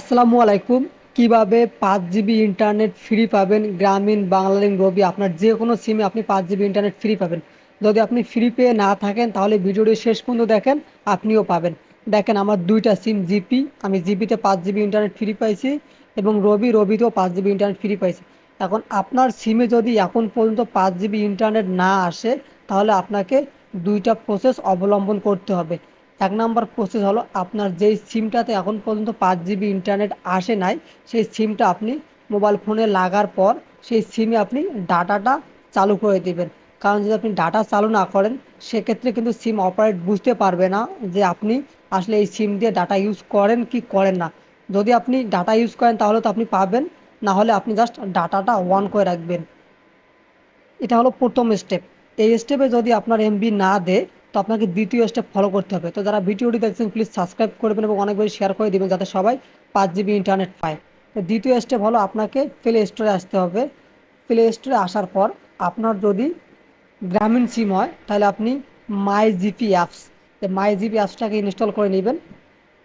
আসসালামু আলাইকুম। কিভাবে 5 জিবি ইন্টারনেট ফ্রি পাবেন গ্রামীণ বাংলালিংক রবি আপনার যে কোনো সিমে আপনি 5 জিবি ইন্টারনেট ফ্রি পাবেন। যদি আপনি ফ্রি পেয়ে না থাকেন তাহলে ভিডিওটি শেষ পর্যন্ত দেখেন, আপনিও পাবেন। দেখেন আমার দুইটা সিম জিপি, আমি জিপিতে 5 জিবি ইন্টারনেট ফ্রি পাইছি এবং রবিতেও 5 জিবি ইন্টারনেট ফ্রি পাইছি। এখন আপনার সিমে যদি এখন পর্যন্ত 5 জিবি ইন্টারনেট না আসে তাহলে আপনাকে দুইটা প্রসেস অবলম্বন করতে হবে। এক নাম্বার প্রসেস হলো আপনার যেই সিমটাতে এখন পর্যন্ত 5 জিবি ইন্টারনেট আসে নাই সেই সিমটা আপনি মোবাইল ফোনে লাগার পর সেই সিমে আপনি ডাটাটা চালু করে দিবেন। কারণ যদি আপনি ডাটা চালু না করেন সেক্ষেত্রে কিন্তু সিম অপারেট বুঝতে পারবে না যে আপনি আসলে এই সিম দিয়ে ডাটা ইউজ করেন কি করেন না। যদি আপনি ডাটা ইউজ করেন তাহলে তো আপনি পাবেন, না হলে আপনি জাস্ট ডাটাটা অন করে রাখবেন। এটা হলো প্রথম স্টেপ। এই স্টেপে যদি আপনার এমবি না দেয় তো আপনাকে দ্বিতীয় স্টেপ ফলো করতে হবে। তো যারা ভিডিওটি দেখছেন প্লিজ সাবস্ক্রাইব করবেন এবং অনেক বেশি শেয়ার করে দিবেন যাতে সবাই 5 জিবি ইন্টারনেট পায়। তো দ্বিতীয় স্টেপ হলো আপনাকে প্লে স্টোরে আসতে হবে। প্লে স্টোরে আসার পর আপনার যদি গ্রামীণ সিম হয় তাহলে আপনি মাই জিপি অ্যাপস, এই মাই জিপি অ্যাপসটাকে ইনস্টল করে নেবেন।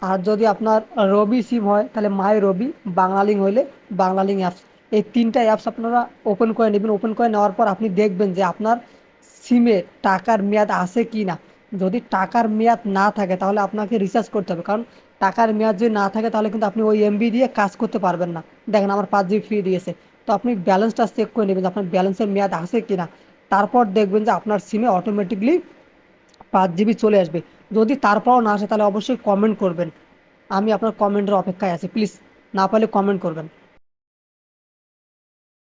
আর যদি আপনার রবি সিম হয় তাহলে মাই রবি, বাংলালিংক হইলে বাংলালিংক অ্যাপস, এই তিনটা অ্যাপস আপনারা ওপেন করে নেবেন। ওপেন করে নেওয়ার পর আপনি দেখবেন যে আপনার সিমে টাকার মেয়াদ আছে কি না। যদি টাকার মেয়াদ না থাকে তাহলে আপনাকে রিচার্জ করতে হবে, কারণ টাকার মেয়াদ যদি না থাকে তাহলে কিন্তু আপনি ওই এমবি দিয়ে কাজ করতে পারবেন না। দেখেন আমার 5 জিবি ফ্রি দিয়েছে। তো আপনি ব্যালেন্সটা চেক করে নেবেন যে আপনার ব্যালেন্সের মেয়াদ আছে কি না। তারপর দেখবেন যে আপনার সিমে অটোমেটিকলি 5 জিবি চলে আসবে। যদি তারপরও না আসে তাহলে অবশ্যই কমেন্ট করবেন। আমি আপনার কমেন্টের অপেক্ষায় আছি, প্লিজ না পারলে কমেন্ট করবেন।